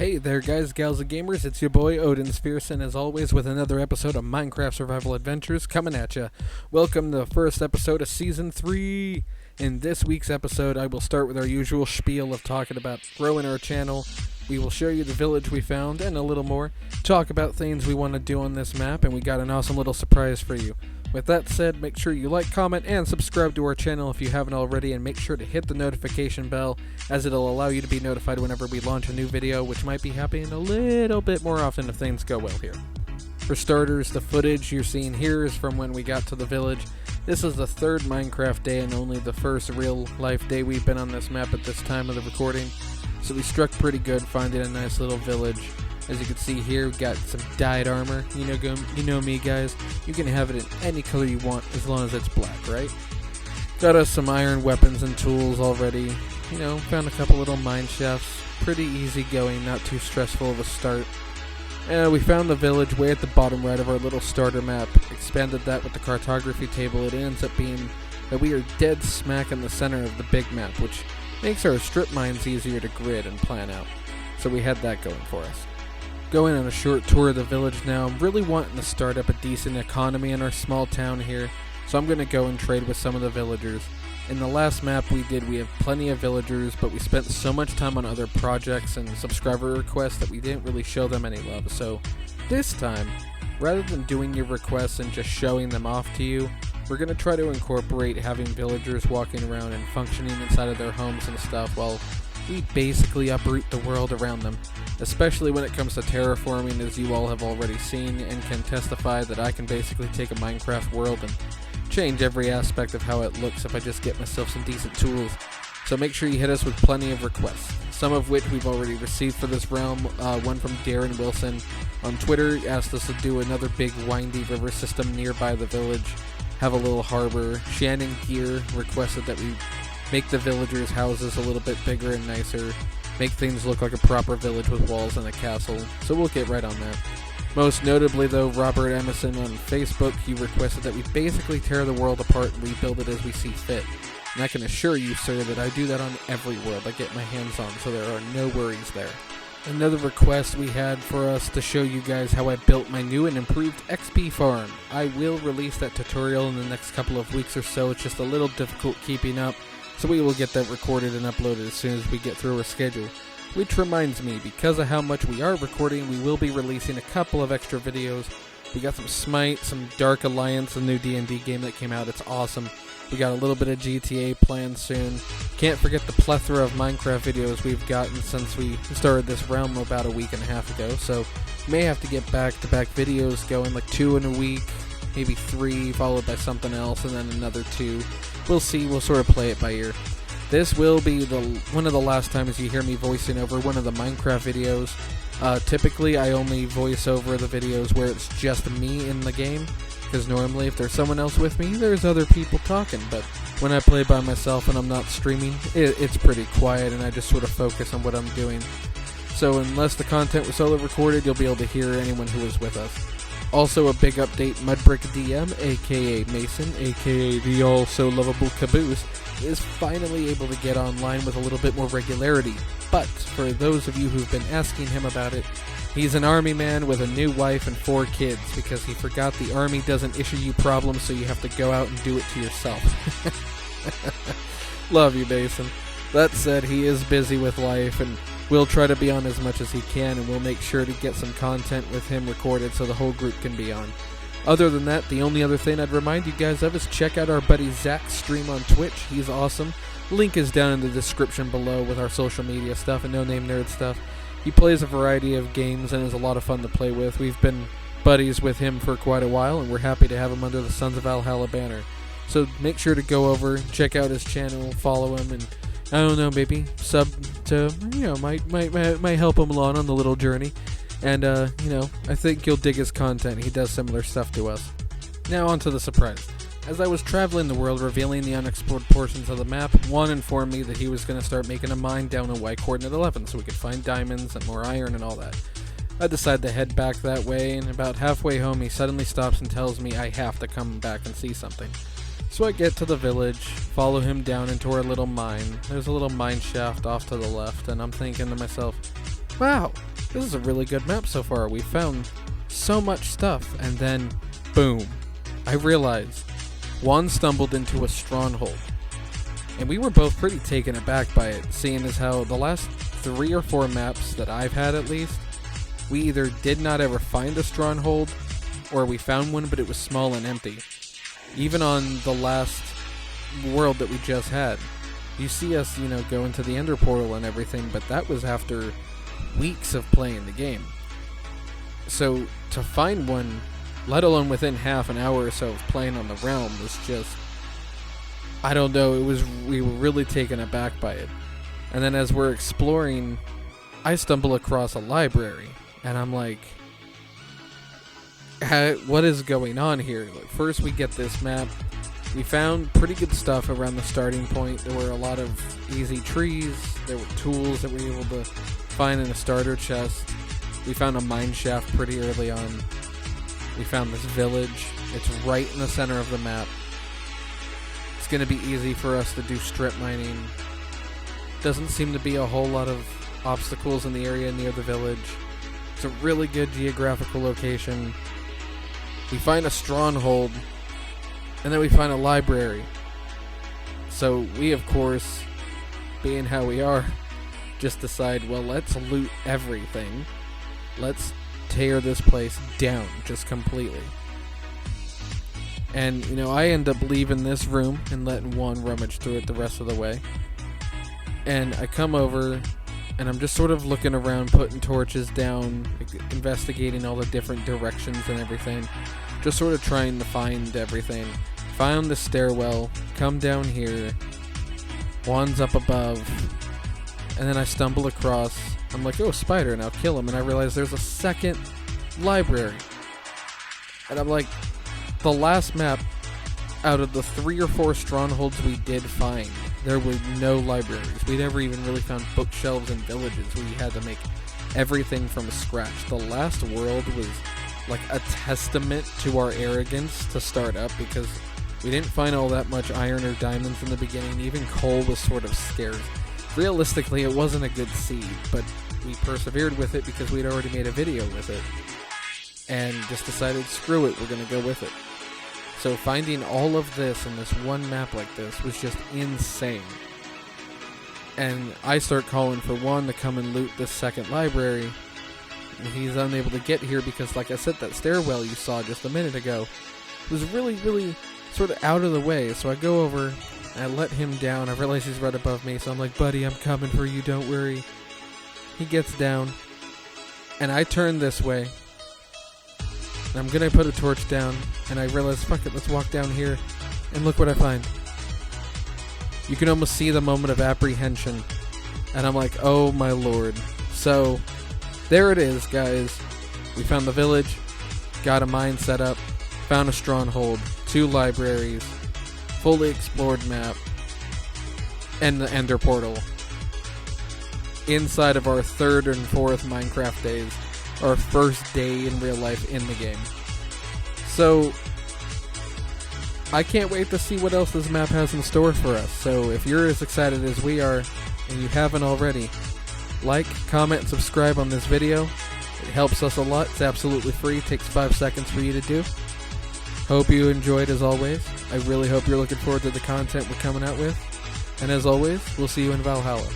Hey there guys, gals and gamers, it's your boy Odinnsfyrsin as always with another episode of Minecraft Survival Adventures coming at ya. Welcome to the first episode of Season 3. In this week's episode I will start with our usual spiel of talking about growing our channel. We will show you the village we found and a little more, talk about things we want to do on this map, and we got an awesome little surprise for you. With that said, make sure you like, comment, and subscribe to our channel if you haven't already, and make sure to hit the notification bell, as it'll allow you to be notified whenever we launch a new video, which might be happening a little bit more often if things go well here. For starters, the footage you're seeing here is from when we got to the village. This is the third Minecraft day and only the first real-life day we've been on this map at this time of the recording, so we struck pretty good finding a nice little village. As you can see here, we got some dyed armor. You know me, guys. You can have it in any color you want as long as it's black, right? Got us some iron weapons and tools already. Found a couple little mine shafts. Pretty easy going, not too stressful of a start. We found the village way at the bottom right of our little starter map. Expanded that with the cartography table. It ends up being that we are dead smack in the center of the big map, which makes our strip mines easier to grid and plan out. So we had that going for us. Going on a short tour of the village now. I'm really wanting to start up a decent economy in our small town here, so I'm going to go and trade with some of the villagers. In the last map we did, we have plenty of villagers, but we spent so much time on other projects and subscriber requests that we didn't really show them any love. So this time, rather than doing your requests and just showing them off to you, we're going to try to incorporate having villagers walking around and functioning inside of their homes and stuff while we basically uproot the world around them, especially when it comes to terraforming, as you all have already seen and can testify that I can basically take a Minecraft world and change every aspect of how it looks if I just get myself some decent tools. So make sure you hit us with plenty of requests, some of which we've already received for this realm. One from Darren Wilson on Twitter asked us to do another big windy river system nearby the village, have a little harbor. Shannon Gear requested that we make the villagers' houses a little bit bigger and nicer, make things look like a proper village with walls and a castle, so we'll get right on that. Most notably though, Robert Emerson on Facebook, he requested that we basically tear the world apart and rebuild it as we see fit. And I can assure you, sir, that I do that on every world I get my hands on, so there are no worries there. Another request we had for us to show you guys how I built my new and improved XP farm. I will release that tutorial in the next couple of weeks or so. It's just a little difficult keeping up, so we will get that recorded and uploaded as soon as we get through our schedule. Which reminds me, because of how much we are recording, we will be releasing a couple of extra videos. We got some Smite, some Dark Alliance, a new D&D game that came out. It's awesome. We got a little bit of GTA planned soon. Can't forget the plethora of Minecraft videos we've gotten since we started this realm about a week and a half ago. So may have to get back-to-back videos going, like 2 in a week, maybe 3, followed by something else, and then another 2. We'll see. We'll sort of play it by ear. This will be one of the last times you hear me voicing over one of the Minecraft videos. Typically, I only voice over the videos where it's just me in the game, because normally if there's someone else with me, there's other people talking. But when I play by myself and I'm not streaming, it's pretty quiet, and I just sort of focus on what I'm doing. So unless the content was solo recorded, you'll be able to hear anyone who was with us. Also a big update, Mudbrick DM, aka Mason, aka the all-so-lovable Caboose, is finally able to get online with a little bit more regularity. But for those of you who've been asking him about it, he's an army man with a new wife and 4 kids because he forgot the army doesn't issue you problems, so you have to go out and do it to yourself. Love you, Mason. That said, he is busy with life, and we'll try to be on as much as he can, and we'll make sure to get some content with him recorded so the whole group can be on. Other than that, the only other thing I'd remind you guys of is check out our buddy Zach's stream on Twitch. He's awesome. Link is down in the description below with our social media stuff and No Name Nerd stuff. He plays a variety of games and is a lot of fun to play with. We've been buddies with him for quite a while, and we're happy to have him under the Sons of Valhalla banner. So make sure to go over, check out his channel, follow him, and I don't know, maybe sub to, might help him along on the little journey. And, I think you'll dig his content. He does similar stuff to us. Now on to the surprise. As I was traveling the world revealing the unexplored portions of the map, Juan informed me that he was going to start making a mine down in Y coordinate 11 so we could find diamonds and more iron and all that. I decide to head back that way, and about halfway home he suddenly stops and tells me I have to come back and see something. So I get to the village, follow him down into our little mine. There's a little mine shaft off to the left, and I'm thinking to myself, wow, this is a really good map so far. We found so much stuff, and then, boom, I realized Juan stumbled into a stronghold. And we were both pretty taken aback by it, seeing as how the last 3 or 4 maps that I've had at least, we either did not ever find a stronghold, or we found one but it was small and empty. Even on the last world that we just had, you see us, go into the Ender Portal and everything, but that was after weeks of playing the game. So to find one, let alone within half an hour or so of playing on the realm, was just, I don't know, we were really taken aback by it. And then as we're exploring, I stumble across a library, and I'm like, what is going on here? Like, first we get this map. We found pretty good stuff around the starting point. There were a lot of easy trees. There were tools that we were able to find in a starter chest. We found a mine shaft pretty early on. We found this village. It's right in the center of the map. It's going to be easy for us to do strip mining. Doesn't seem to be a whole lot of obstacles in the area near the village. It's a really good geographical location. We find a stronghold, and then we find a library. So we, of course, being how we are, just decide, well, let's loot everything. Let's tear this place down just completely. And, I end up leaving this room and letting Juan rummage through it the rest of the way. And I come over, and I'm just sort of looking around, putting torches down, investigating all the different directions and everything. Just sort of trying to find everything. Found the stairwell, come down here. Juan's up above. And then I stumble across, I'm like, oh, spider, and I'll kill him. And I realize there's a second library. And I'm like, the last map, out of the 3 or 4 strongholds we did find, there were no libraries. We never even really found bookshelves in villages. We had to make everything from scratch. The last world was like a testament to our arrogance to start up, because we didn't find all that much iron or diamonds in the beginning. Even coal was sort of scarce. Realistically, it wasn't a good seed, but we persevered with it because we'd already made a video with it. And just decided, screw it, we're going to go with it. So finding all of this in this one map like this was just insane. And I start calling for Juan to come and loot this second library. And he's unable to get here because, like I said, that stairwell you saw just a minute ago was really, really sort of out of the way. So I go over, and I let him down. I realize he's right above me, so I'm like, buddy, I'm coming for you, don't worry. He gets down, and I turn this way. And I'm going to put a torch down, and I realize, fuck it, let's walk down here, and look what I find. You can almost see the moment of apprehension, and I'm like, oh my lord. So, there it is, guys. We found the village, got a mine set up, found a stronghold, 2 libraries, fully explored map, and the Ender Portal. Inside of our 3rd and 4th Minecraft days. Our first day in real life in the game. So, I can't wait to see what else this map has in store for us. So, if you're as excited as we are, and you haven't already, like, comment, and subscribe on this video. It helps us a lot. It's absolutely free. It takes 5 seconds for you to do. Hope you enjoyed as always. I really hope you're looking forward to the content we're coming out with. And as always, we'll see you in Valhalla.